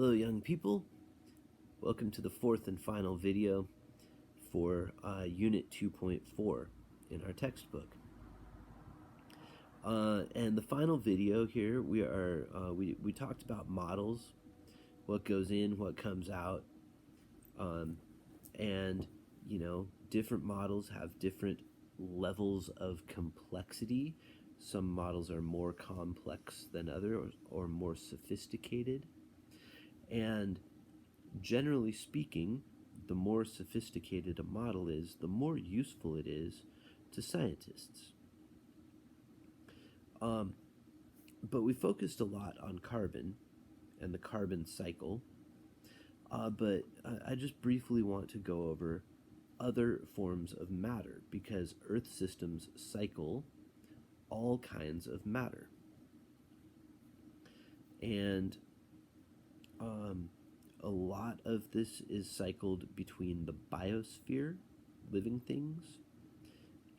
Hello young people, welcome to the fourth and final video for Unit 2.4 in our textbook. And the final video here, we talked about models, what goes in, what comes out, and different models have different levels of complexity. Some models are more complex than others or more sophisticated. And generally speaking, the more sophisticated a model is, the more useful it is to scientists. But we focused a lot on carbon and the carbon cycle, but I just briefly want to go over other forms of matter, because Earth systems cycle all kinds of matter. And a lot of this is cycled between the biosphere, living things,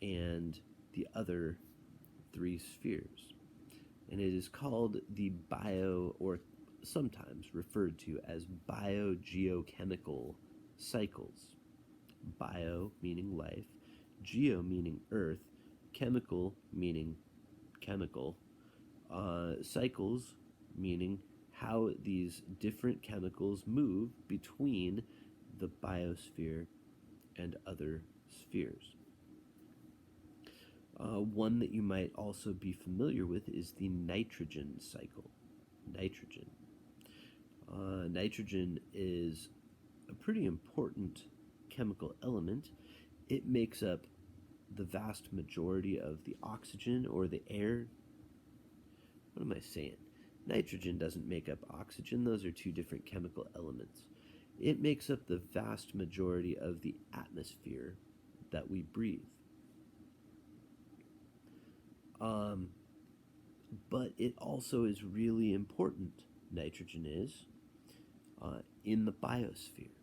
and the other three spheres. And it is called the or sometimes referred to as biogeochemical cycles. Bio meaning life, geo meaning earth, chemical meaning chemical, cycles meaning how these different chemicals move between the biosphere and other spheres. One that you might also be familiar with is the nitrogen cycle. Nitrogen. Nitrogen is a pretty important chemical element. It makes up the vast majority of the oxygen or the air. What am I saying? Nitrogen doesn't make up oxygen. Those are two different chemical elements. It makes up the vast majority of the atmosphere that we breathe. But it also is really important, nitrogen is, in the biosphere.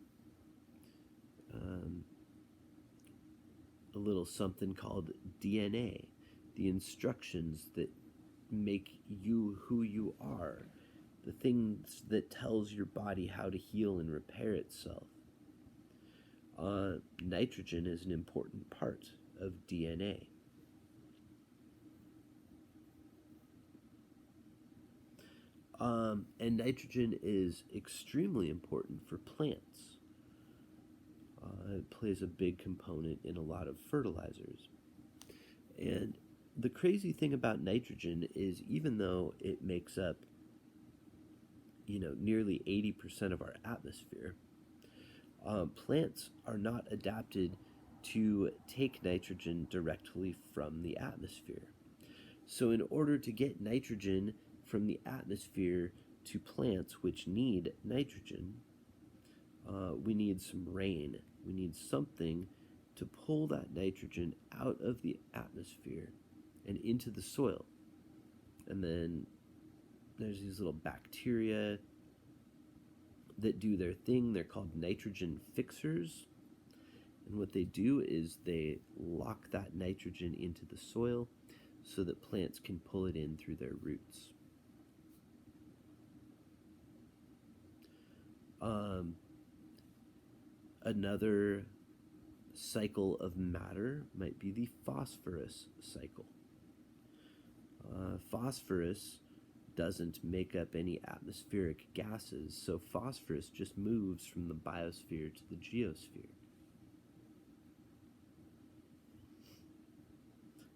A little something called DNA, the instructions that make you who you are, the things that tells your body how to heal and repair itself. Nitrogen is an important part of DNA. And nitrogen is extremely important for plants. It plays a big component in a lot of fertilizers. And the crazy thing about nitrogen is, even though it makes up, nearly 80% of our atmosphere, plants are not adapted to take nitrogen directly from the atmosphere. So in order to get nitrogen from the atmosphere to plants which need nitrogen, we need some rain. We need something to pull that nitrogen out of the atmosphere and into the soil. And then there's these little bacteria that do their thing. They're called nitrogen fixers. And what they do is they lock that nitrogen into the soil so that plants can pull it in through their roots. Another cycle of matter might be the phosphorus cycle. Phosphorus doesn't make up any atmospheric gases, so phosphorus just moves from the biosphere to the geosphere.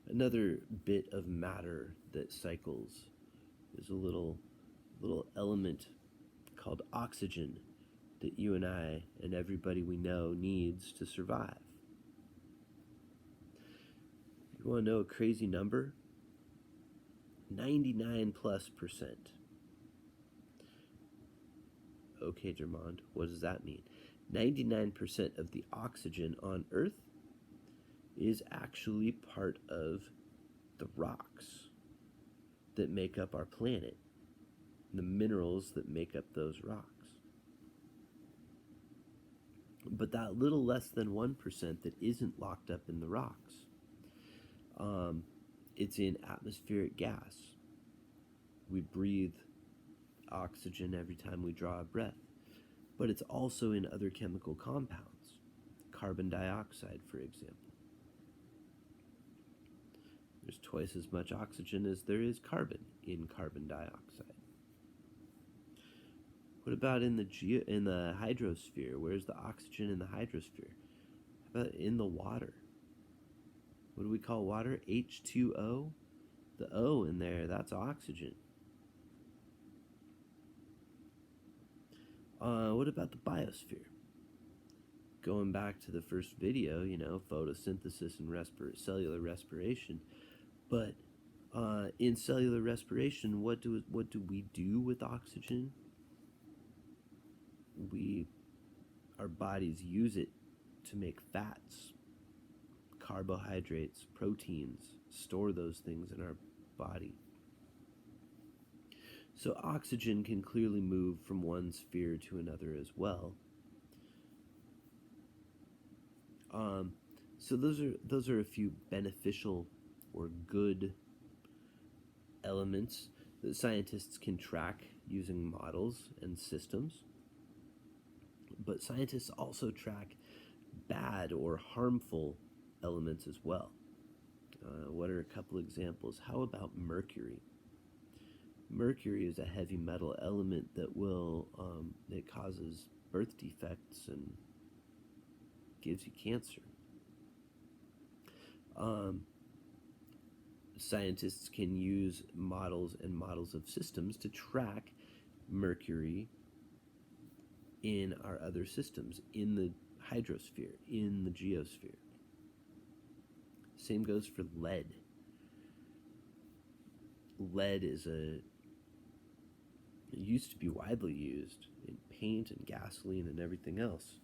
Another bit of matter that cycles is a little element called oxygen that you and I and everybody we know needs to survive. You want to know a crazy number? 99+%. Okay, Germond, what does that mean? 99% of the oxygen on Earth is actually part of the rocks that make up our planet, the minerals that make up those rocks. But that little less than 1% that isn't locked up in the rocks, it's in atmospheric gas. We breathe oxygen every time we draw a breath, but it's also in other chemical compounds, carbon dioxide, for example. There's twice as much oxygen as there is carbon in carbon dioxide. What about in the hydrosphere? Where's the oxygen in the hydrosphere? How about in the water? What do we call water? H2O? The O in there, that's oxygen. What about the biosphere? Going back to the first video, photosynthesis and cellular respiration. But in cellular respiration, what do we do with oxygen? Our bodies use it to make fats, carbohydrates, proteins, store those things in our body. So oxygen can clearly move from one sphere to another as well. So those are a few beneficial or good elements that scientists can track using models and systems. But scientists also track bad or harmful elements as well. What are a couple examples? How about mercury? Mercury is a heavy metal element that it causes birth defects and gives you cancer. Scientists can use models and models of systems to track mercury in our other systems, in the hydrosphere, in the geosphere. Same goes for lead. Lead it used to be widely used in paint and gasoline and everything else.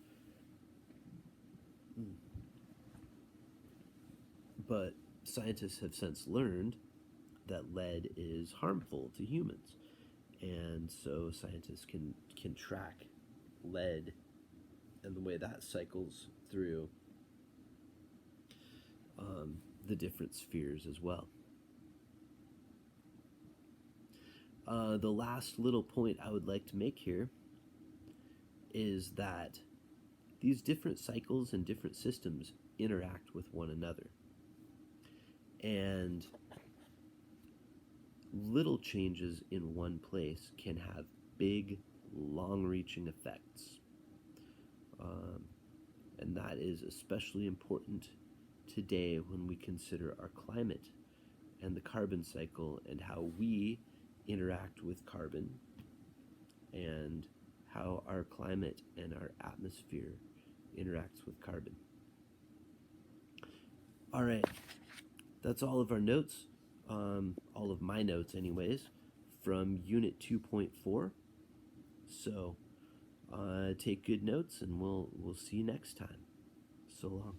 But scientists have since learned that lead is harmful to humans. And so scientists can track lead and the way that cycles through the different spheres as well. The last little point I would like to make here is that these different cycles and different systems interact with one another. And little changes in one place can have big, long-reaching effects. And that is especially important today when we consider our climate and the carbon cycle and how we interact with carbon and how our climate and our atmosphere interacts with carbon. All right, that's all of our notes, all of my notes anyways, from Unit 2.4. So take good notes, and we'll see you next time. So long.